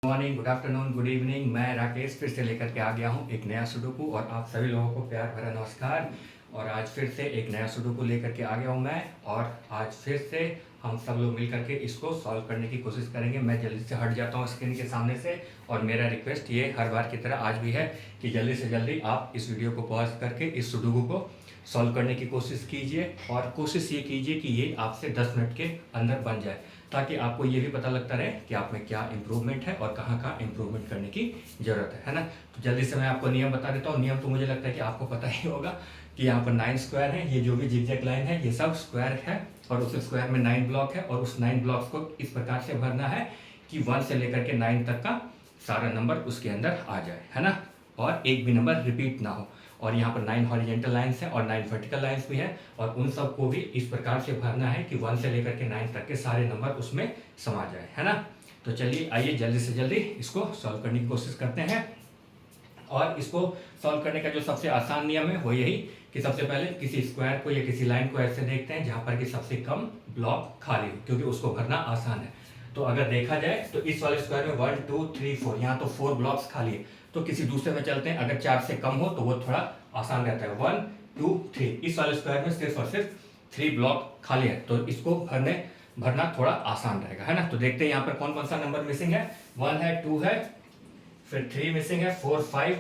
Morning, good afternoon, good evening. मैं राकेश फिर से लेकर के आ गया हूँ एक नया सुडोकू और आप सभी लोगों को प्यार भरा नमस्कार। और आज फिर से एक नया सुडोकू लेकर के आ गया हूँ मैं, और आज फिर से हम सब लोग मिल करके इसको सॉल्व करने की कोशिश करेंगे। मैं जल्दी से हट जाता हूँ स्क्रीन के सामने से, और मेरा रिक्वेस्ट ये हर बार की तरह आज भी है कि जल्दी से जल्दी आप इस वीडियो को पॉज करके इस सुडोकू को सॉल्व करने की कोशिश कीजिए, और कोशिश ये कीजिए कि ये आपसे 10 मिनट के अंदर बन जाए, ताकि आपको ये भी पता लगता रहे कि आप में क्या इम्प्रूवमेंट है और कहाँ कहाँ इम्प्रूवमेंट करने की ज़रूरत है ना। तो जल्दी से मैं आपको नियम बता देता हूँ। नियम तो मुझे लगता है कि आपको पता ही होगा कि यहाँ पर 9 स्क्वायर है, ये जो भी जिगजैग लाइन है ये सब स्क्वायर है, और उस स्क्वायर में 9 ब्लॉक है, और उस 9 ब्लॉक्स को इस प्रकार से भरना है कि 1 से लेकर के 9 तक का सारा नंबर उसके अंदर आ जाए, है ना, और एक भी नंबर रिपीट ना हो। और यहाँ पर 9 हॉरिजेंटल लाइन्स हैं और 9 वर्टिकल लाइन्स भी हैं, और उन सब को भी इस प्रकार से भरना है कि 1 से लेकर के 9 तक के सारे नंबर उसमें समा जाए, है ना। तो चलिए आइए जल्दी से जल्दी इसको सॉल्व करने की कोशिश करते हैं। और इसको सॉल्व करने का जो सबसे आसान नियम है वो यही कि सबसे पहले किसी स्क्वायर को या किसी लाइन को ऐसे देखते हैं जहाँ पर कि सबसे कम ब्लॉक खाली हो, क्योंकि उसको भरना आसान है। तो अगर देखा जाए तो इस वाले स्क्वायर में 1 2 3 4 यहाँ तो 4 ब्लॉक्स खाली है, तो किसी दूसरे में चलते हैं। अगर 4 से कम हो तो वो थोड़ा आसान रहता है। 1 2 3 इस वाले स्क्वायर में सिर्फ और सिर्फ 3 ब्लॉक खाली है, तो इसको भरना थोड़ा आसान रहेगा, है ना। तो देखते हैं यहाँ पर कौन कौन सा नंबर मिसिंग है। 1 है, 2 है, फिर 3 मिसिंग है, 4 5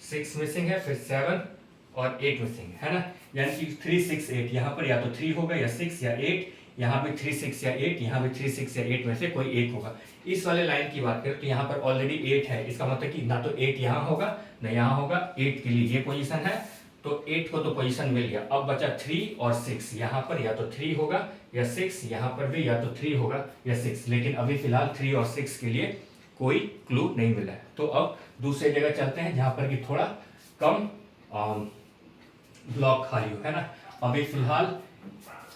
6 मिसिंग है, फिर 7 और 8 मिसिंग है ना। यानी कि 3 6 8 यहाँ पर या तो 3 होगा या 6 या 8, यहाँ भी 3 6 या 8, यहाँ भी 3 6 या 8 में से कोई एक होगा। इस वाले लाइन की बात करें तो यहाँ पर ऑलरेडी 8 है, इसका मतलब कि ना तो 8 यहाँ होगा ना यहाँ होगा। 8 के लिए ये पोजीशन है, तो 8 को तो पोजीशन मिल गया। अब बचा 3 और 6, यहाँ पर या तो 3 होगा या 6, यहाँ पर भी या तो 3 होगा या 6, लेकिन अभी फिलहाल 3 और 6 के लिए कोई क्लू नहीं मिला है। तो अब दूसरे जगह चलते हैं जहाँ पर कि थोड़ा कम ब्लॉक खाली हो, है ना। अभी फिलहाल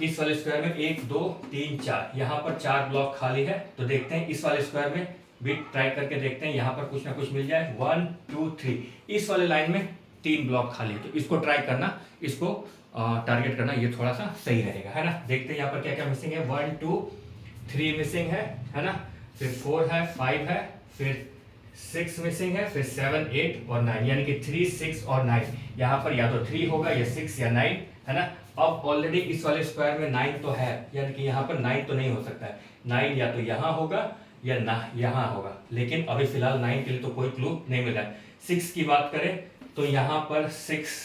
इस वाले स्क्वायर में 1 2 3 4 यहाँ पर 4 ब्लॉक खाली है, तो देखते हैं इस वाले स्क्वायर में भी ट्राई करके देखते हैं, यहाँ पर कुछ ना कुछ मिल जाए। 1 2 3 इस वाले लाइन में 3 ब्लॉक खाली है, तो इसको ट्राई करना, इसको टारगेट करना, ये थोड़ा सा सही रहेगा, है ना। देखते हैं यहाँ पर क्या क्या मिसिंग है। 1 2 3 मिसिंग है ना, फिर 4 है, 5 है, फिर 6 मिसिंग है, फिर 7 8 और 9, यानी कि 3 6 और 9 यहाँ पर या तो 3 होगा या 6 या 9, है ना। अब ऑलरेडी इस वाले स्क्वायर में 9 तो है, यानी कि यहाँ पर 9 तो नहीं हो सकता है। 9 या तो यहाँ होगा या ना यहाँ होगा, लेकिन अभी फिलहाल 9 के लिए तो कोई क्लू नहीं मिला है। 6 की बात करें तो यहाँ पर 6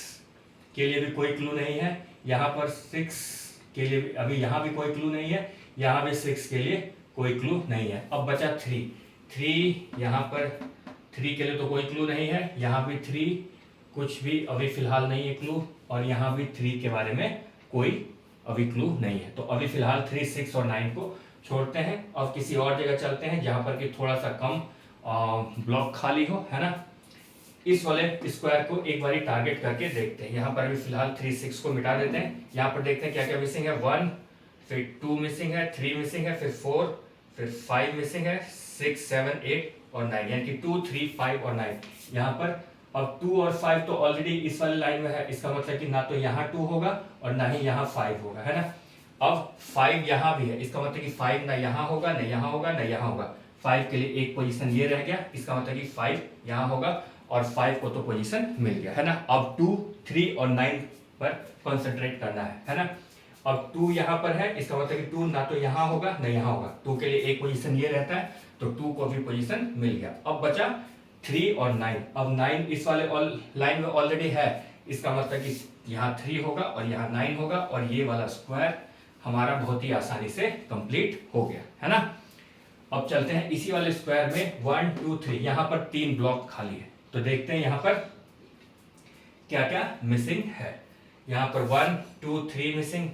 के लिए भी कोई क्लू नहीं है, यहाँ पर 6 के लिए भी अभी यहाँ भी कोई क्लू नहीं है, यहाँ भी 6 के लिए कोई क्लू नहीं है। अब बचा 3 यहाँ पर 3 के लिए तो कोई क्लू नहीं है, यहाँ भी 3 कुछ भी अभी फिलहाल नहीं है क्लू, और यहाँ भी 3 के बारे में कोई अभी क्लू नहीं है। तो अभी फिलहाल 3 6 और 9 को छोड़ते हैं और किसी और जगह चलते हैं जहाँ पर कि थोड़ा सा कम ब्लॉक खाली हो, है ना। इस वाले स्क्वायर को एक बार टारगेट करके देखते हैं। यहाँ पर अभी फिलहाल 3 6 को मिटा देते हैं। यहाँ पर देखते हैं क्या क्या मिसिंग है। 1 फिर 2 मिसिंग है, 3 मिसिंग है, फिर 4, फिर 5 मिसिंग है, 6 7 8 और 9, यानी कि 2 3 5 और 9 यहाँ पर। अब 2 और 5 तो ऑलरेडी इस वाले लाइन में है, इसका मतलब कि ना तो यहाँ 2 होगा और ना ही यहाँ 5 होगा, है ना। अब 5 यहाँ भी है, इसका मतलब कि 5 ना यहाँ होगा ना यहाँ होगा ना यहाँ होगा। 5 के लिए एक पोजीशन ये रह गया, इसका मतलब कि 5 यहाँ होगा, और 5 को तो पोजीशन मिल गया, है ना। अब 2 3 और 9 पर कंसंट्रेट करना है ना। अब 2 यहाँ पर है, इसका मतलब कि 2 ना तो यहाँ होगा ना यहाँ होगा। 2 के लिए एक पोजीशन ये रहता है, तो 2 को भी पोजीशन मिल गया। अब बचा 3 और 9। अब 9 इस वाले लाइन में ऑलरेडी है, इसका मतलब कि यहाँ 3 होगा और यहाँ 9 होगा, और ये वाला स्क्वायर हमारा बहुत ही आसानी से कंप्लीट हो गया, है ना। अब चलते हैं इसी वाले स्क्वायर में 1 2 3 यहाँ पर 3 ब्लॉक खाली है, तो देखते हैं यहाँ पर क्या क्या मिसिंग है। यहाँ पर 1 2 3 मिसिंग,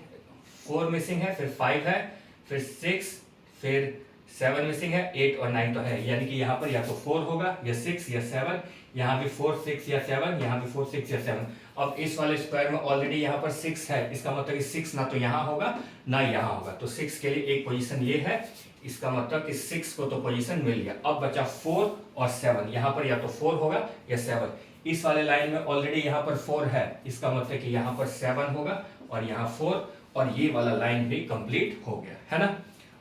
4 मिसिंग है, फिर 5 है, फिर 6, फिर 7 मिसिंग है, 8 और 9 तो है, यानी कि यहाँ पर या तो 4 होगा या 6 या 7, यहाँ भी 4 6 या 7, यहाँ भी 4 6 या 7। अब इस वाले स्क्वायर में ऑलरेडी यहाँ पर 6 है, इसका मतलब कि 6 ना तो यहाँ होगा ना यहाँ होगा, तो 6 के लिए एक पोजीशन ये है, इसका मतलब कि 6 को तो पोजीशन मिल गया। अब बचा 4 और 7, यहाँ पर या तो 4 होगा या 7। इस वाले लाइन में ऑलरेडी यहाँ पर 4 है, इसका मतलब कि यहाँ पर 7 होगा और यहाँ 4, और ये वाला लाइन भी कंप्लीट हो गया, है ना।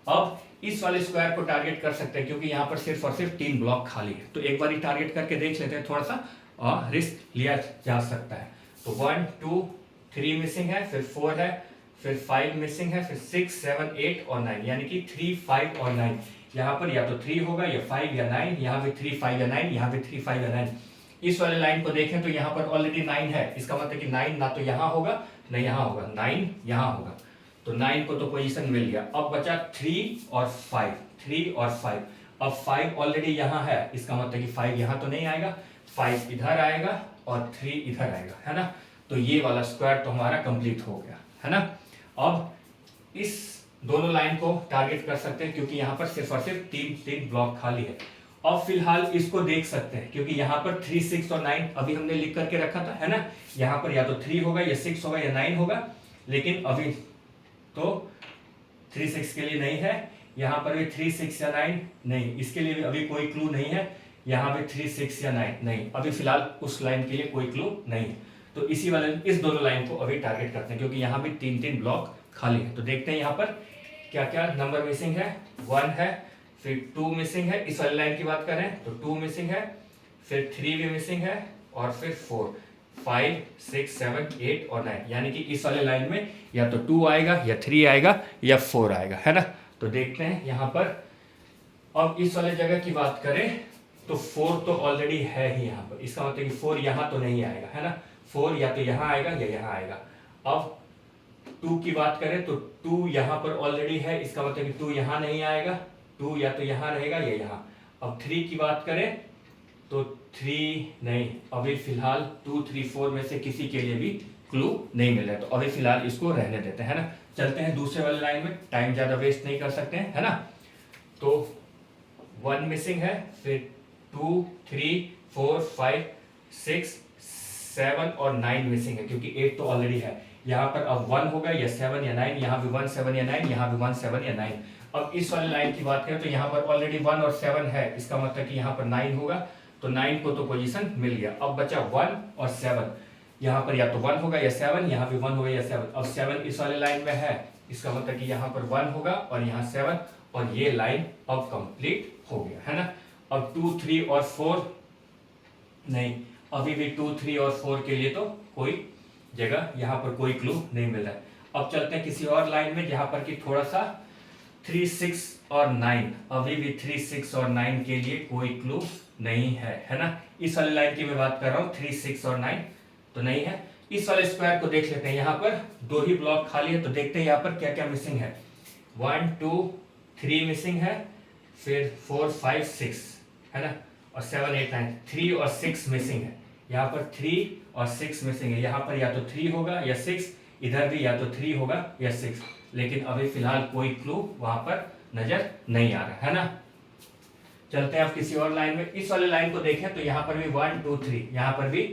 अब इस वाले स्क्वायर को टारगेट कर सकते हैं क्योंकि यहाँ पर सिर्फ और सिर्फ 3 ब्लॉक खाली है। तो एक बार ही टारगेट करके देख लेते हैं, थोड़ा सा और रिस्क लिया जा सकता है। तो 1 2 3 मिसिंग है, फिर 4 है, फिर 5 मिसिंग है, फिर 6 7 8 और 9, यानी कि 3 5 और 9। यहाँ पर या तो 3 होगा या 5 या 9, यहाँ पे 3 5 या 9, यहाँ पे 3 5 या 9। इस वाले लाइन को देखें तो यहाँ पर ऑलरेडी 9 है, इसका मतलब कि 9 ना तो यहाँ होगा ना यहाँ होगा, 9 यहाँ होगा। तो 9 को तो पोजीशन मिल गया। अब बचा 3 और 5, 3 और 5। अब 5 ऑलरेडी यहाँ है, इसका मतलब कि 5 यहाँ तो नहीं आएगा, 5 इधर आएगा और 3 इधर आएगा, है ना। तो ये वाला स्क्वायर तो हमारा कंप्लीट हो गया, है ना। अब इस दोनों लाइन को टारगेट कर सकते हैं क्योंकि यहाँ पर सिर्फ और सिर्फ 3 ब्लॉक खाली है। अब फिलहाल इसको देख सकते हैं क्योंकि यहाँ पर 3 6 और 9 अभी हमने लिख करके रखा था, है ना। यहाँ पर या तो 3 होगा या 6 होगा या 9 होगा, लेकिन अभी तो 3 6 के लिए नहीं है, यहाँ पर भी 3 6 या 9 नहीं, इसके लिए भी अभी कोई क्लू नहीं है। यहाँ पे 3 6 या 9 नहीं, अभी फिलहाल उस लाइन के लिए कोई क्लू नहीं है। तो इसी वाले इस दोनों लाइन को अभी टारगेट करते हैं क्योंकि यहाँ भी 3 ब्लॉक खाली है। तो देखते हैं यहाँ पर क्या क्या नंबर मिसिंग है। 1 है, फिर 2 मिसिंग है, इस वाली लाइन की बात करें तो 2 मिसिंग है, फिर 3 भी मिसिंग है, और फिर 4 5 6 7 8 और 9, यानी कि इस वाले लाइन में या तो 2 आएगा या 3 आएगा या 4 आएगा, है ना। तो देखते हैं यहाँ पर। अब इस वाले जगह की बात करें तो 4 तो ऑलरेडी है ही यहाँ पर, इसका मतलब कि 4 यहाँ तो नहीं आएगा, है ना। 4 या तो यहाँ आएगा या यहाँ आएगा। अब 2 की बात करें तो 2 यहाँ पर ऑलरेडी है, इसका मतलब कि 2 यहाँ नहीं आएगा, 2 या तो यहाँ रहेगा या यहाँ। अब 3 की बात करें तो 3 नहीं, अभी फिलहाल 2 3 4 में से किसी के लिए भी क्लू नहीं मिल रहा है, तो अभी फिलहाल इसको रहने देते हैं, है ना। चलते हैं दूसरे वाले लाइन में, टाइम ज्यादा वेस्ट नहीं कर सकते हैं, है ना। तो 1 मिसिंग है, फिर 2 3 4 5 6 7 और 9 मिसिंग है क्योंकि 8 तो ऑलरेडी है। यहाँ पर अब 1 होगा या 7 या 9, यहाँ भी 1 7 या 9, यहाँ भी 1 7 या 9। अब इस वाली लाइन की बात करें तो यहाँ पर ऑलरेडी 1 और 7 है, इसका मतलब कि यहाँ पर 9 होगा, तो 9 को तो पोजीशन मिल गया। अब बचा 1 और 7, यहाँ पर या तो 1 होगा या 7, यहाँ भी 1 होगा या 7। अब 7 इस वाले लाइन में है, इसका मतलब कि यहाँ पर 1 होगा और यहाँ 7, और ये लाइन अब कंप्लीट हो गया, है ना। अब 2 3 और 4 नहीं, अभी भी 2 3 और 4 के लिए तो कोई जगह यहाँ पर कोई क्लू नहीं मिल रहा है। अब चलते हैं किसी और लाइन में जहाँ पर कि थोड़ा सा 3 6 और 9, अभी भी 3 6 और 9 के लिए कोई क्लू नहीं है ना। इस वाले लाइन की मैं बात कर रहा हूँ, 3 6 और 9 तो नहीं है। इस वाले स्क्वायर को देख लेते हैं, यहाँ पर 2 ही ब्लॉक खाली है, तो देखते हैं यहाँ पर क्या क्या मिसिंग है। 1 2 3 मिसिंग है, फिर 4 5 6, है ना, और 7 8 9, 3 और 6 मिसिंग है। यहाँ पर 3 और 6 मिसिंग है, यहाँ पर या तो 3 होगा या 6, इधर भी या तो 3 होगा या 6, लेकिन अभी फिलहाल कोई क्लू वहां पर नजर नहीं आ रहा, है ना। चलते हैं अब किसी और लाइन में। इस वाले लाइन को देखें तो यहाँ पर भी 1 2 3, यहाँ पर भी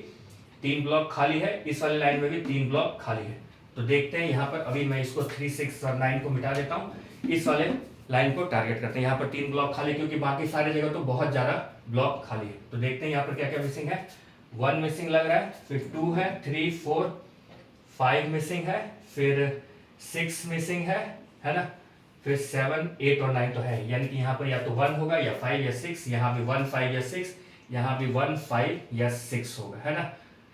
3 ब्लॉक खाली है, इस वाले लाइन में भी 3 ब्लॉक खाली है। तो देखते हैं यहाँ पर, अभी मैं इसको 3 6 और 9 को मिटा देता हूँ, इस वाले लाइन को टारगेट करते हैं। यहाँ पर 3 ब्लॉक खाली क्योंकि बाकी सारी जगह तो बहुत ज्यादा ब्लॉक खाली है। तो देखते हैं यहाँ पर क्या क्या मिसिंग है। 1 मिसिंग लग रहा है, फिर 2 है, 3 4 5 मिसिंग है, फिर 6 मिसिंग है ना, फिर 7 8 और 9 तो है, यानी कि यहाँ पर या तो 1 होगा या 5 या 6, यहाँ भी 1 5 या 6, यहाँ भी 1 5 या 6 होगा, है ना।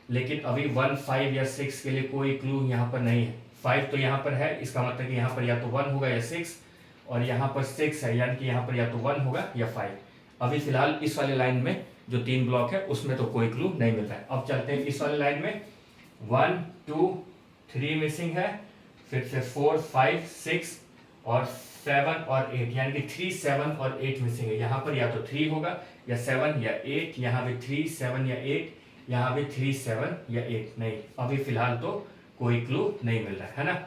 लेकिन अभी 1 5 या 6 के लिए कोई क्लू यहाँ पर नहीं है। 5 तो यहाँ पर है, इसका मतलब कि यहाँ पर या तो 1 होगा या 6, और यहाँ पर 6 है, यानी कि यहाँ पर या तो 1 होगा या 5। अभी फिलहाल इस वाले लाइन में जो 3 ब्लॉक है उसमें तो कोई क्लू नहीं मिल रहा है। अब चलते हैं इस वाले लाइन में, 1 2 3 मिसिंग है, फिर से 4 5 6 और 7 और 8, यानी कि 3 7 और 8 मिसिंग है। यहाँ पर या तो 3 होगा या 7 या 8, यहाँ भी 3 7 या 8, यहाँ भी 3 7 या 8 नहीं, अभी फिलहाल तो कोई क्लू नहीं मिल रहा है ना।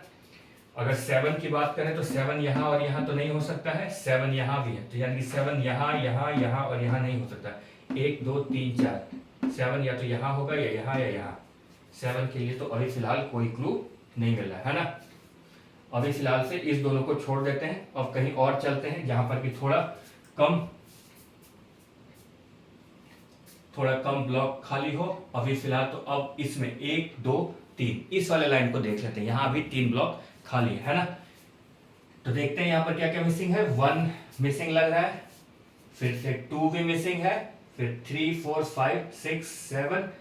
अगर 7 की बात करें तो 7 यहाँ और यहाँ तो नहीं हो सकता है, 7 यहाँ भी है, तो यानी कि 7 यहाँ यहाँ यहाँ और यहाँ नहीं हो सकता। 1 2 3 4, 7 या तो यहाँ होगा या यहाँ या यहाँ। 7 के लिए तो अभी फिलहाल कोई क्लू नहीं मिल रहा है ना। अभी फिलहाल से इस दोनों को छोड़ देते हैं, अब कहीं और चलते हैं जहां पर कि थोड़ा कम ब्लॉक खाली हो। अभी फिलहाल तो अब इसमें 1 2 3 इस वाले लाइन को देख लेते हैं, यहाँ अभी 3 ब्लॉक खाली है ना। तो देखते हैं यहाँ पर क्या क्या मिसिंग है। 1 मिसिंग लग रहा है, फिर से 2 भी मिसिंग है, फिर 3 4 5 6 7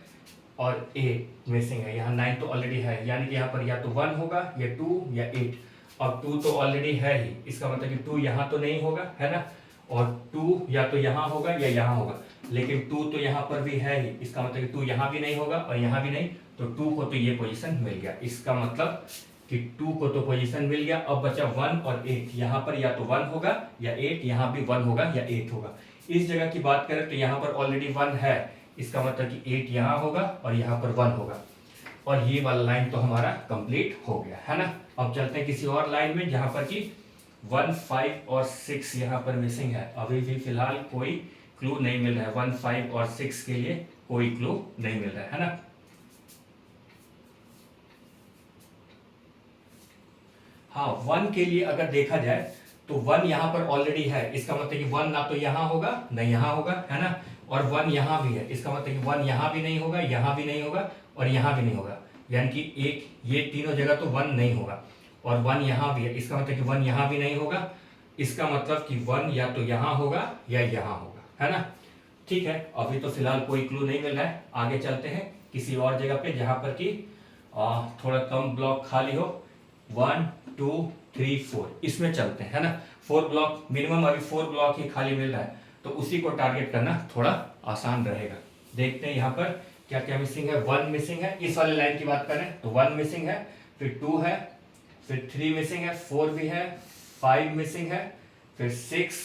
और 8 मिसिंग है। यहाँ 9 तो ऑलरेडी है, यानी कि यहाँ पर या तो 1 होगा या 2 या 8। अब 2 तो ऑलरेडी है ही, इसका मतलब कि 2 यहाँ तो नहीं होगा, है ना। और 2 या तो यहाँ होगा या यहाँ होगा, लेकिन 2 तो यहाँ पर भी है ही, इसका मतलब कि 2 यहाँ भी नहीं होगा और यहाँ भी नहीं। तो 2 को तो ये पोजीशन मिल गया, इसका मतलब कि 2 को तो पोजीशन मिल गया। अब बचा 1 और 8, यहाँ पर या तो 1 होगा या 8, यहाँ भी 1 होगा या 8 होगा। इस जगह की बात करें तो यहाँ पर ऑलरेडी 1 है, इसका मतलब कि 8 यहाँ होगा और यहाँ पर 1 होगा, और ये वाला लाइन तो हमारा कंप्लीट हो गया, है ना। अब चलते हैं किसी और लाइन में जहाँ पर कि 1 5 और 6 यहाँ पर मिसिंग है। अभी भी फिलहाल कोई क्लू नहीं मिल रहा है, 1 5 और 6 के लिए कोई क्लू नहीं मिल रहा है ना। हाँ, 1 के लिए अगर देखा जाए तो 1 यहाँ पर ऑलरेडी है, इसका मतलब कि 1 ना तो यहाँ होगा ना यहाँ होगा, है ना। और 1 यहाँ भी है, इसका मतलब कि 1 यहाँ भी नहीं होगा, यहाँ भी नहीं होगा और यहाँ भी नहीं होगा, यानी कि एक ये तीनों जगह तो 1 नहीं होगा। और 1 यहाँ भी है, इसका मतलब कि 1 यहाँ भी नहीं होगा, इसका मतलब कि 1 या तो यहाँ होगा या यहाँ होगा, है ना। ठीक है, अभी तो फिलहाल कोई क्लू नहीं मिल रहा है। आगे चलते हैं किसी और जगह पे जहाँ पर कि थोड़ा कम ब्लॉक खाली हो। 1 2 3 4 इसमें चलते हैं, है ना। 4 ब्लॉक मिनिमम, अभी 4 ब्लॉक ही खाली मिल रहा है, तो उसी को टारगेट करना थोड़ा आसान रहेगा। देखते हैं यहाँ पर क्या क्या मिसिंग है। 1 मिसिंग है, इस वाले लाइन की बात करें तो 1 मिसिंग है, फिर 2 है, फिर 3 मिसिंग है, 4 भी है, 5 मिसिंग है, फिर 6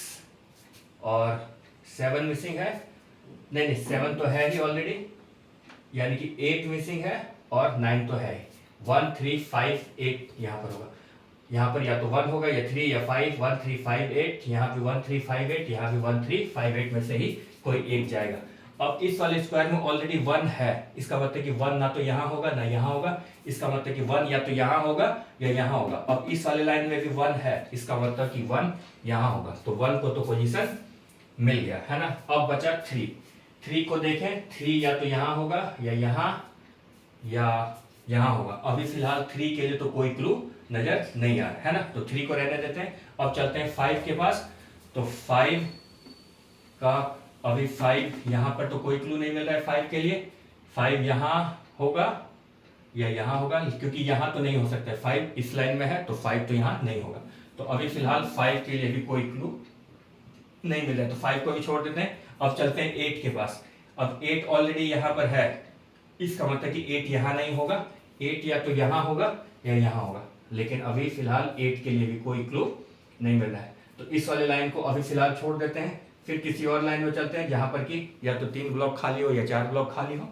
और 7 मिसिंग है। नहीं 7 तो है ही ऑलरेडी, यानी कि 8 मिसिंग है और 9 तो है ही। 1 3 5 8 यहाँ पर होगा, यहाँ पर या तो 1 होगा या 3 या 5, 1 3 5 8, यहाँ भी 1 3 5 8, यहाँ भी 1 3 5 8 में से ही कोई एक जाएगा। अब इस वाले स्क्वायर में ऑलरेडी 1 है, इसका मतलब कि 1 ना तो यहाँ होगा ना यहाँ होगा, इसका मतलब कि 1 या तो यहाँ होगा या यहाँ होगा। अब इस वाले लाइन में भी 1 है, इसका मतलब कि 1 यहाँ होगा, तो 1 को तो पोजीशन मिल गया, है ना। अब बचा 3 को देखें, 3 या तो यहाँ होगा या यहाँ होगा। अभी फिलहाल 3 के लिए तो कोई क्लू नजर नहीं आ रहा है ना, तो 3 को रहने देते हैं। अब चलते हैं 5 के पास, तो 5 का अभी 5 यहाँ पर तो कोई क्लू नहीं मिल रहा है 5 के लिए। 5 यहाँ होगा या यहाँ होगा, क्योंकि यहाँ तो नहीं हो सकता है, 5 इस लाइन में है तो 5 तो यहाँ नहीं होगा। तो अभी फिलहाल 5 के लिए भी कोई क्लू नहीं मिल रहा है, तो 5 को भी छोड़ देते हैं। अब चलते हैं 8 के पास। अब 8 ऑलरेडी यहाँ पर है, इसका मतलब कि 8 यहाँ नहीं होगा, 8 या तो यहाँ होगा या यहाँ होगा, लेकिन अभी फिलहाल 8 के लिए भी कोई क्लू नहीं मिल रहा है। तो इस वाले लाइन को अभी फिलहाल छोड़ देते हैं, फिर किसी और लाइन में चलते हैं जहां पर कि या तो 3 ब्लॉक खाली हो या 4 ब्लॉक खाली हो।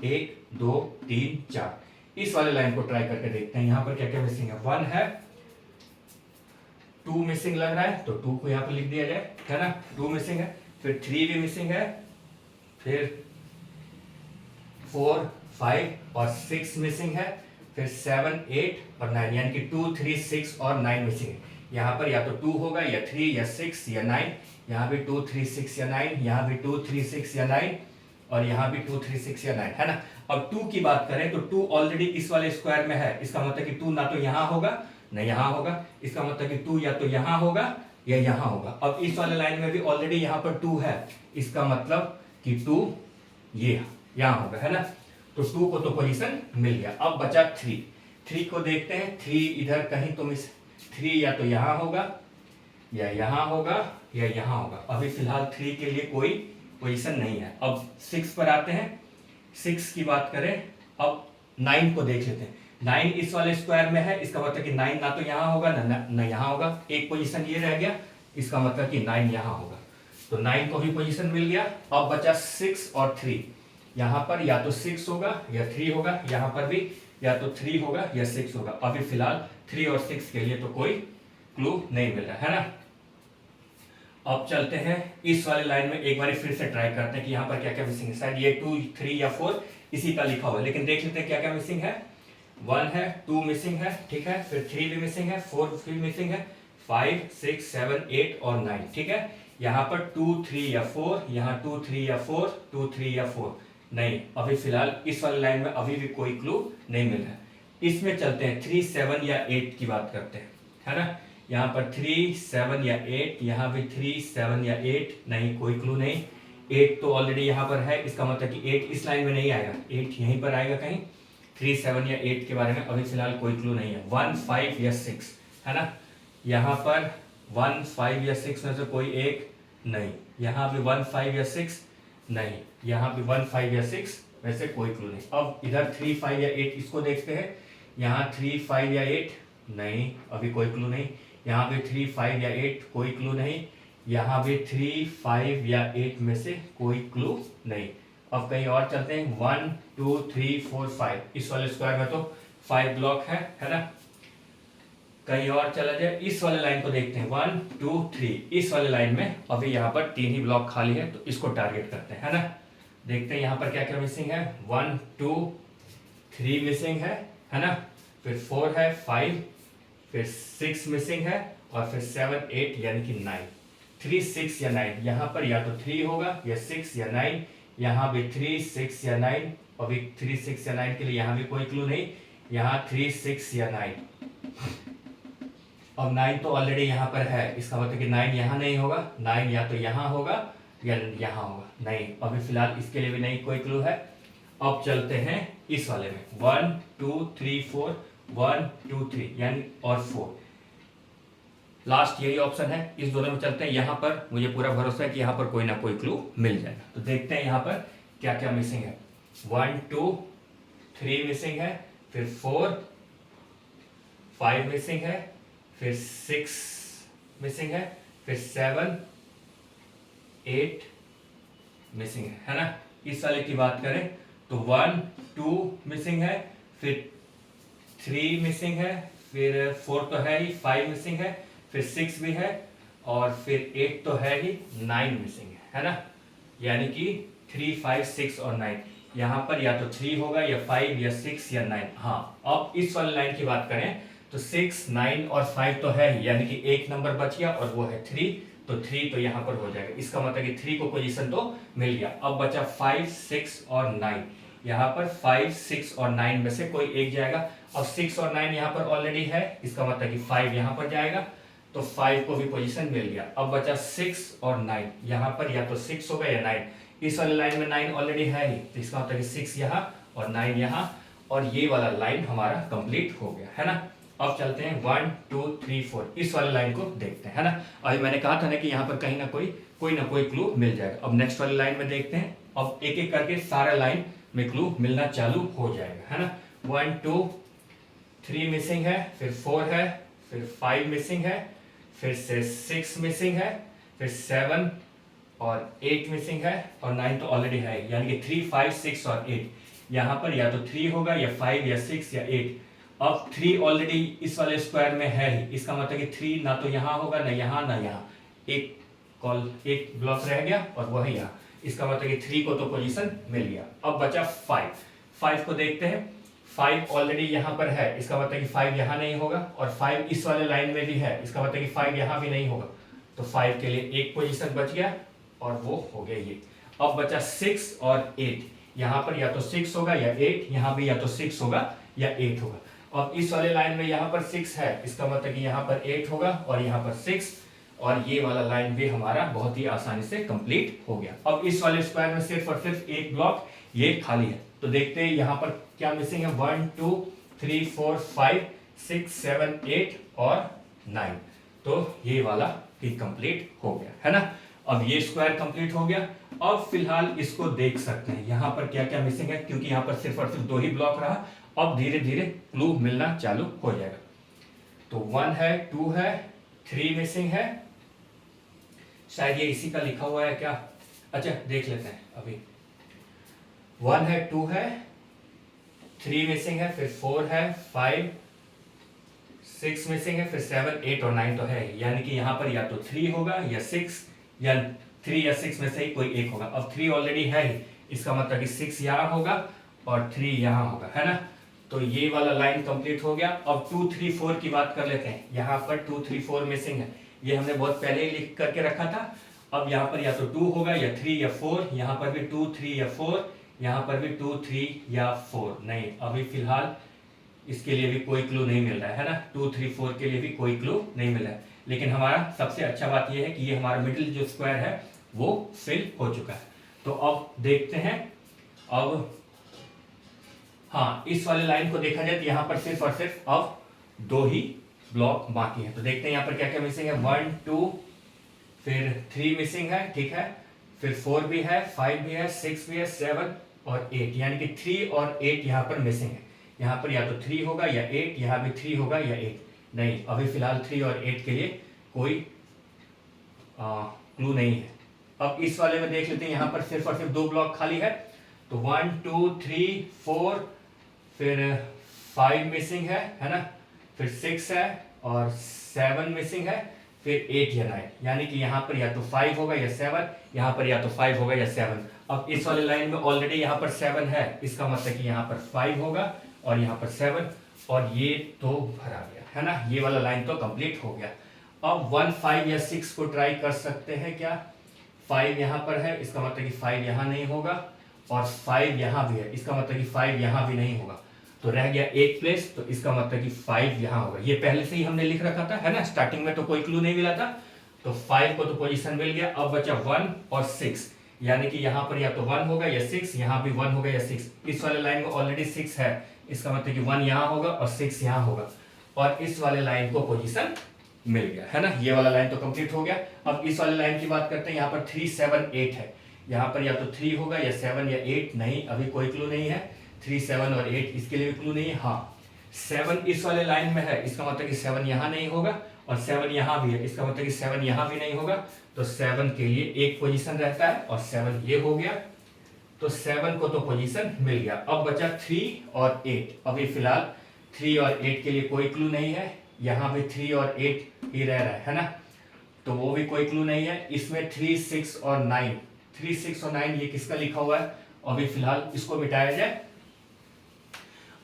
1 2 3 4 इस वाले लाइन को ट्राई करके देखते हैं यहाँ पर क्या क्या मिसिंग है। 1 है, 2 मिसिंग लग रहा है, तो 2 को यहाँ पर लिख दिया जाए, है ना। 2 मिसिंग है, फिर 3 भी मिसिंग है, फिर 4 5 और 6 मिसिंग है, फिर 7 8 और 9, यानी कि 2 3 6 और 9 मिसिंग है। यहाँ पर या तो 2 होगा या 3 या 6 या 9, यहाँ भी 2 3 6 या 9, यहाँ भी 2 3 6 या 9 और यहाँ भी 2 3 6 या 9, है ना। अब 2 की बात करें तो 2 ऑलरेडी इस वाले स्क्वायर में है, इसका मतलब कि 2 ना तो यहाँ होगा ना यहाँ होगा, इसका मतलब कि 2 या तो यहाँ होगा या यहाँ होगा। अब इस वाले लाइन में भी ऑलरेडी यहाँ पर 2 है, इसका मतलब कि 2 ये यहाँ होगा, है ना। तो 2 को तो पोजीशन मिल गया। अब बचा 3 को देखते हैं। 3 इधर कहीं तो मिस, 3 या तो यहाँ होगा या यहाँ होगा या यहाँ होगा। अभी फिलहाल 3 के लिए कोई पोजीशन नहीं है। अब 6 पर आते हैं। 6 की बात करें, अब 9 को देख लेते हैं। 9 इस वाले स्क्वायर में है, इसका मतलब कि 9 ना तो यहाँ होगा ना यहाँ होगा, एक पोजीशन ये रह गया, इसका मतलब कि 9 यहाँ होगा, तो 9 को भी पोजीशन मिल गया। अब बचा 6 और 3, यहाँ पर या तो 6 होगा या 3 होगा, यहाँ पर भी या तो 3 होगा या 6 होगा। अभी फिलहाल 3 और 6 के लिए तो कोई क्लू नहीं मिल रहा है ना। अब चलते हैं इस वाले लाइन में, एक बार फिर से ट्राई करते हैं कि यहाँ पर क्या क्या मिसिंग है। शायद ये 2 3 या 4 इसी का लिखा हुआ है, लेकिन देख लेते हैं क्या क्या मिसिंग है। 1 है, 2 मिसिंग है, ठीक है, फिर 3 भी मिसिंग है, 4 भी मिसिंग है, 5 6 7 8 और 9, ठीक है। यहाँ पर 2 3 या 4, यहाँ 2 3 या 4, 2 3 या 4 नहीं। अभी फिलहाल इस वाले लाइन में अभी भी कोई क्लू नहीं मिल रहा है। इसमें चलते हैं 3 7 या 8 की बात करते हैं, है ना। यहाँ पर 3 7 या 8, यहाँ भी 3 7 या 8, नहीं कोई क्लू नहीं। 8 तो ऑलरेडी यहाँ पर है, इसका मतलब कि 8 इस लाइन में नहीं आएगा, 8 यहीं पर आएगा कहीं। 3 7 या 8 के बारे में अभी फिलहाल कोई क्लू नहीं है। 1 5 या 6 है ना, यहाँ पर 1 5 या 6 में से कोई एक नहीं, यहाँ भी 1 5 या 6 नहीं, यहाँ भी 1 5 या 6 वैसे कोई क्लू नहीं। अब इधर 3 5 या 8 इसको देखते हैं, यहाँ 3 5 या 8 नहीं, अभी कोई क्लू नहीं। यहाँ भी 3 5 या 8 कोई क्लू नहीं, यहाँ भी 3 5 या 8 में से कोई क्लू नहीं। अब कहीं और चलते हैं। 1 2 3 4 5, इस वाले स्क्वायर में तो 5 ब्लॉक है ना। कहीं और चला जाए, इस वाले लाइन को देखते हैं। 1 2 3, इस वाले लाइन में अभी यहाँ पर 3 ही ब्लॉक खाली है, तो इसको टारगेट करते हैं, है ना। देखते हैं यहाँ पर क्या क्या मिसिंग है। 1 2 3 मिसिंग है ना, फिर 4 है, 5, फिर 6 मिसिंग है, और फिर 7 8 यानी कि 9। 3 6 या 9, यहाँ पर या तो 3 होगा या 6 या 9, यहाँ भी 3 6 या 9, अभी 3 6 या 9 के लिए यहाँ भी कोई क्लू नहीं, यहाँ 3 6 या 9। अब 9 तो ऑलरेडी यहाँ पर है, इसका मतलब कि 9 यहाँ नहीं होगा, 9 या तो यहाँ होगा या यहाँ होगा, नहीं अभी फिलहाल इसके लिए भी नहीं कोई क्लू है। अब चलते हैं इस वाले में। 1 2 3 4, 1 2 3 यानी और 4, लास्ट यही ऑप्शन है, इस दोनों में चलते हैं। यहाँ पर मुझे पूरा भरोसा है कि यहाँ पर कोई ना कोई क्लू मिल जाएगा। तो देखते हैं यहाँ पर क्या क्या मिसिंग है। 1 2 3 मिसिंग है, फिर 4 5 मिसिंग है, फिर 6 मिसिंग है, फिर 7 8 मिसिंग है ना। इस वाले की बात करें तो 1 2 मिसिंग है, फिर 3 मिसिंग है, फिर 4 तो है ही, 5 मिसिंग है, फिर 6 भी है, और फिर 8 तो है ही, 9 मिसिंग है ना। यानी कि 3 5 6 और 9, यहाँ पर या तो 3 होगा या 5 या 6 या 9। हाँ, अब इस वाली लाइन की बात करें तो 6 9 और 5 तो है ही, यानी कि एक नंबर बच गया और वो है 3, तो 3 तो यहाँ पर हो जाएगा। इसका मतलब कि 3 को पोजीशन तो मिल गया। अब बचा 5 6 और 9, यहाँ पर 5 6 और 9 में से कोई एक जाएगा। अब 6 और 9 यहाँ पर ऑलरेडी है, इसका मतलब कि 5 यहाँ पर जाएगा, तो 5 को भी पोजीशन मिल गया। अब बचा 6 और 9, यहाँ पर या तो 6 होगा या 9, इस वाले लाइन में 9 ऑलरेडी है ही, तो इसका मतलब कि 6 यहाँ और 9 यहाँ, और ये वाला लाइन हमारा कंप्लीट हो गया, है ना। अब चलते हैं 1 2 3 4, इस वाले लाइन को देखते हैं, है ना। अभी मैंने कहा था ना कि यहाँ पर कहीं ना कोई क्लू मिल जाएगा। अब नेक्स्ट वाली लाइन में देखते हैं। अब एक एक करके सारा लाइन में क्लू मिलना चालू हो जाएगा, है ना। 1 2 3 मिसिंग है, फिर 4 है, फिर 5 मिसिंग है, फिर से 6 मिसिंग है, फिर 7 और 8 मिसिंग है, और 9 तो ऑलरेडी है, यानी कि 3 5 6 और 8। यहाँ पर या तो 3 होगा या 5 या 6 या 8। अब 3 ऑलरेडी इस वाले स्क्वायर में है ही, इसका मतलब कि 3 ना तो यहाँ होगा ना यहाँ ना यहाँ, एक ब्लॉक रह गया और वह है यहाँ, इसका मतलब कि 3 को तो पोजीशन मिल गया। अब बचा 5 को देखते हैं। 5 ऑलरेडी यहाँ पर है, इसका मतलब कि 5 यहाँ नहीं होगा, और 5 इस वाले लाइन में भी है, इसका मतलब कि 5 यहाँ भी नहीं होगा, तो 5 के लिए एक पोजीशन बच गया और वो हो गया ये। अब बचा 6 और 8, यहाँ पर या तो 6 होगा या 8, यहाँ भी या तो 6 होगा या 8 होगा। अब इस वाले लाइन में यहाँ पर 6 है, इसका मतलब कि यहाँ पर 8 होगा और यहाँ पर 6, और ये वाला लाइन भी हमारा बहुत ही आसानी से कंप्लीट हो गया। अब इस वाले स्क्वायर में सिर्फ और सिर्फ एक ब्लॉक ये खाली है, तो देखते हैं यहाँ पर क्या मिसिंग है। 1 2 3 4 5 6 7 8 और 9, तो ये वाला भी कंप्लीट हो गया, है ना। अब ये स्क्वायर कंप्लीट हो गया। अब फिलहाल इसको देख सकते हैं यहाँ पर क्या क्या मिसिंग है, क्योंकि यहाँ पर सिर्फ और सिर्फ 2 ही ब्लॉक रहा। अब धीरे धीरे क्लू मिलना चालू हो जाएगा। तो 1 है, 2 है, 3 मिसिंग है, शायद ये इसी का लिखा हुआ है क्या, अच्छा देख लेते हैं अभी। 1 है, 2 है, 3 मिसिंग है, फिर 4 है, 5 6 मिसिंग है, फिर 7 8 और 9 तो है, यानी कि यहाँ पर या तो 3 होगा या 6, या 3 या 6 में से ही कोई एक होगा। अब 3 ऑलरेडी है ही, इसका मतलब कि 6 यहाँ होगा और 3 यहाँ होगा, है ना। तो ये वाला लाइन कंप्लीट हो गया। अब 2 3 4 की बात कर लेते हैं। यहाँ पर 2 3 4 मिसिंग है, ये हमने बहुत पहले ही लिख करके रखा था। अब यहाँ पर या तो 2 होगा या 3 या 4, यहाँ पर भी 2 3 या 4, यहाँ पर भी 2 3 या 4, नहीं अभी फिलहाल इसके लिए भी कोई क्लू नहीं मिल रहा है ना, 2 3 4 के लिए भी कोई क्लू नहीं मिल रहा है। लेकिन हमारा सबसे अच्छा बात यह है कि ये हमारा मिडिल जो स्क्वायर है वो फिल हो चुका है। तो अब देखते हैं, अब हाँ इस वाले लाइन को देखा जाए तो यहाँ पर सिर्फ और सिर्फ अब 2 ही ब्लॉक बाकी है। तो देखते हैं यहाँ पर क्या क्या मिसिंग है, 1 2 फिर 3 मिसिंग है, ठीक है, फिर 4 भी है, 5 भी है, 6 भी है, 7 और 8, यानी कि 3 और 8 यहाँ पर मिसिंग है। यहाँ पर या तो 3 होगा या 8, यहाँ भी 3 होगा या 8 नहीं, अभी फिलहाल 3 और 8 के लिए कोई क्लू नहीं है। अब इस वाले में देख लेते हैं, यहाँ पर सिर्फ और सिर्फ 2 ब्लॉक खाली है। तो 1 2 3 4 फिर 5 मिसिंग है ना, फिर 6 है और 7 मिसिंग है, फिर 8 या 9, यानी कि यहाँ पर या तो 5 होगा या 7, यहाँ पर या तो 5 होगा या 7। अब इस वाले लाइन में ऑलरेडी यहाँ पर 7 है, इसका मतलब कि यहाँ पर 5 होगा और यहाँ पर 7, और ये तो भरा गया है ना, ये वाला लाइन तो कंप्लीट हो गया। अब 1 5 या 6 को ट्राई कर सकते हैं क्या, 5 यहाँ पर है, इसका मतलब कि 5 यहाँ नहीं होगा, और 5 यहाँ भी है, इसका मतलब कि 5 यहाँ भी नहीं होगा, तो रह गया एक प्लेस, तो इसका मतलब कि 5 यहाँ होगा। ये पहले से ही हमने लिख रखा था है ना, स्टार्टिंग में तो कोई क्लू नहीं मिला था, तो 5 को तो पोजीशन मिल गया। अब बचा 1 और 6, यानी कि यहाँ पर या तो 1 होगा या 6, यहाँ भी 1 होगा या 6। इस वाले लाइन में ऑलरेडी 6 है, इसका मतलब कि 1 यहाँ होगा और 6 यहाँ होगा, और इस वाले लाइन को पोजीशन मिल गया है ना, ये वाला लाइन तो कंप्लीट हो गया। अब इस वाले लाइन की बात करते हैं, यहाँ पर 3 7 8 है, यहाँ पर या तो 3 होगा या 7 या 8, नहीं अभी कोई क्लू नहीं है। 3 7 और 8 इसके लिए भी क्लू नहीं है। हाँ 7 इस वाले लाइन में है, इसका मतलब कि 7 यहाँ नहीं होगा, और 7 यहाँ भी है, इसका मतलब कि 7 यहाँ भी नहीं होगा, तो 7 के लिए एक पोजीशन रहता है, और 7 ये हो गया, तो 7 को तो पोजीशन मिल गया। अब बचा 3 और 8, अभी फिलहाल 3 और 8 के लिए कोई क्लू नहीं है, यहाँ भी 3 और 8 ही रह रहा है ना, तो वो भी कोई क्लू नहीं है। इसमें 3 6 और 9, 3 6 और 9 ये किसका लिखा हुआ है, अभी फिलहाल इसको मिटाया जाए।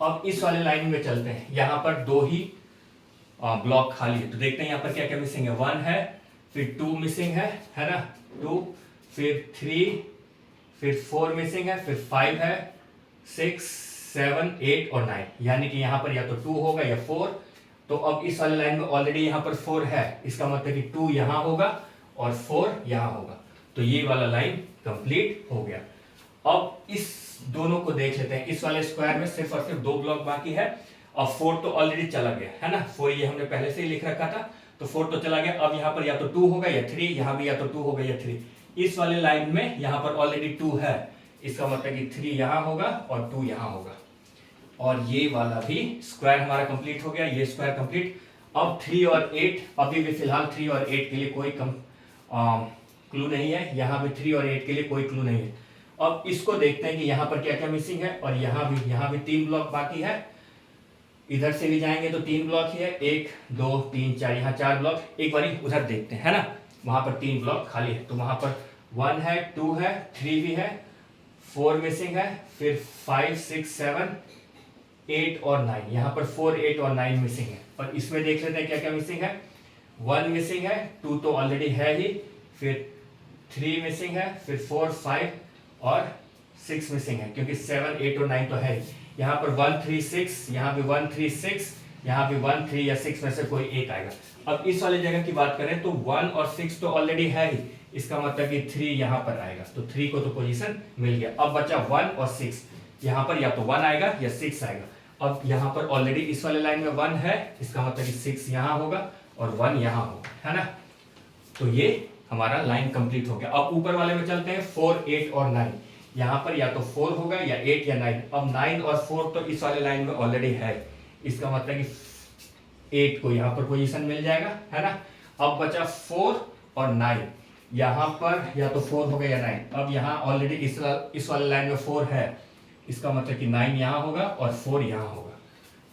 अब इस वाले लाइन में चलते हैं, यहाँ पर 2 ही ब्लॉक खाली है, तो देखते हैं यहाँ पर क्या क्या मिसिंग है। 1 है, फिर 2 मिसिंग है ना, 2, फिर 3, फिर 4 मिसिंग है, फिर 5 है, 6 7 8 और 9, यानी कि यहाँ पर या तो 2 होगा या 4। तो अब इस वाले लाइन में ऑलरेडी यहाँ पर 4 है, इसका मतलब कि 2 यहाँ होगा और 4 यहाँ होगा, तो ये वाला लाइन कंप्लीट हो गया। अब इस दोनों को देख लेते हैं, इस वाले स्क्वायर में सिर्फ और सिर्फ 2 ब्लॉक बाकी है, और 4 तो ऑलरेडी चला गया है ना, 4 ये हमने पहले से ही लिख रखा था, तो 4 तो चला गया। अब यहाँ पर या तो 2 होगा या 3, यहाँ भी या तो 2 होगा या 3। इस वाले लाइन में यहाँ पर ऑलरेडी 2 है, इसका मतलब कि 3 यहाँ होगा और 2 यहाँ होगा, और ये वाला भी स्क्वायर हमारा कंप्लीट हो गया, ये स्क्वायर कंप्लीट। अब 3 और 8, अभी भी फिलहाल 3 और 8 के लिए कोई क्लू नहीं है, यहाँ भी 3 और 8 के लिए कोई क्लू नहीं है। अब इसको देखते हैं कि यहाँ पर क्या क्या मिसिंग है, और यहाँ भी 3 ब्लॉक बाकी है। इधर से भी जाएंगे तो 3 ब्लॉक ही है, 1 2 3 4, यहाँ 4 ब्लॉक। एक बार उधर देखते हैं है ना, वहां पर 3 ब्लॉक खाली है, तो वहां पर 1 है, 2 है, 3 भी है, 4 मिसिंग है, फिर 5 6 7 8 और 9, यहाँ पर 4 8 और 9 मिसिंग है। और इसमें देख लेते हैं क्या क्या मिसिंग है। 1 मिसिंग है, 2 तो ऑलरेडी है ही, फिर 3 मिसिंग है, फिर 4 5 और 6 मिसिंग है, क्योंकि 7 8 और 9 तो है। यहाँ पर 1 3 6, यहाँ भी 1 3 6, यहाँ भी 1 3 या 6 में से कोई एक आएगा। अब इस वाली जगह की बात करें तो 1 और 6 तो ऑलरेडी है ही, इसका मतलब कि 3 यहाँ पर आएगा, तो 3 को तो पोजीशन मिल गया। अब बचा 1 और 6, यहाँ पर या तो 1 आएगा या 6 आएगा। अब यहाँ पर ऑलरेडी इस वाले लाइन में 1 है, इसका मतलब कि 6 यहाँ होगा और 1 यहाँ होगा, है ना, तो ये हमारा लाइन कंप्लीट हो गया। अब ऊपर वाले में चलते हैं, 4 8 और 9, यहाँ पर या तो 4 होगा या 8 या 9। अब 9 और 4 तो इस वाले लाइन में ऑलरेडी है, इसका मतलब कि 8 को यहाँ पर पोजीशन मिल जाएगा, है ना। अब बचा 4 और 9, यहाँ पर या तो 4 होगा या 9। अब यहाँ ऑलरेडी इस वाले लाइन में 4 है, इसका मतलब कि 9 यहाँ होगा और 4 यहाँ होगा,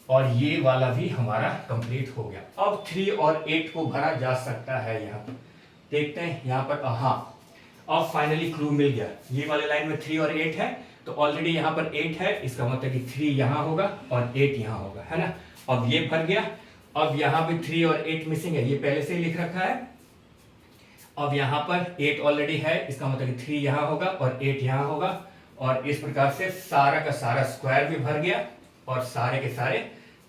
और ये वाला भी हमारा कंप्लीट हो गया। अब 3 और 8 को भरा जा सकता है, यहाँ पर देखते हैं। यहाँ पर हाँ, अब फाइनली क्लू मिल गया। ये वाले लाइन में 3 और 8 है, तो ऑलरेडी यहाँ पर 8 है, इसका मतलब कि 3 यहाँ होगा और 8 यहाँ होगा, है ना। अब ये भर गया। अब यहाँ भी 3 और 8 मिसिंग है, ये पहले से ही लिख रखा है। अब यहाँ पर 8 ऑलरेडी है, इसका मतलब कि 3 यहाँ होगा और 8 यहाँ होगा, और इस प्रकार से सारा का सारा स्क्वायर भी भर गया और सारे के सारे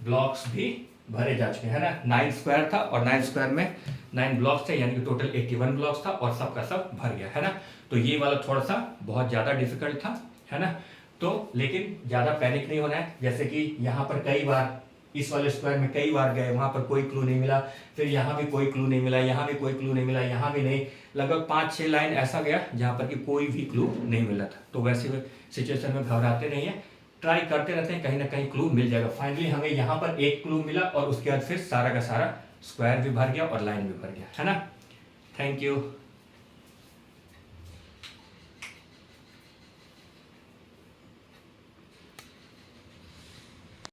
ब्लॉक्स भी भरे जा चुके हैं, है ना। 9 स्क्वायर था और 9 स्क्वायर में 9 ब्लॉक्स थे, यानी कि टोटल 81 ब्लॉक्स था और सबका सब भर गया, है ना। तो ये वाला थोड़ा सा बहुत ज़्यादा डिफिकल्ट था, है ना। तो लेकिन ज़्यादा पैनिक नहीं होना है। जैसे कि यहाँ पर कई बार इस वाले स्क्वायर में कई बार गए, वहाँ पर कोई क्लू नहीं मिला, फिर यहाँ भी कोई क्लू नहीं मिला, यहाँ भी कोई क्लू नहीं मिला, यहाँ भी नहीं, लगभग 5-6 लाइन ऐसा गया जहाँ पर कि कोई भी क्लू नहीं मिला था। तो वैसे सिचुएशन में घबराते नहीं है, ट्राई करते रहते हैं, कहीं ना कहीं क्लू मिल जाएगा। फाइनली हमें यहाँ पर एक क्लू मिला और उसके बाद फिर सारा का सारा स्क्वायर भी भर गया और लाइन भी भर गया, है ना। Thank you.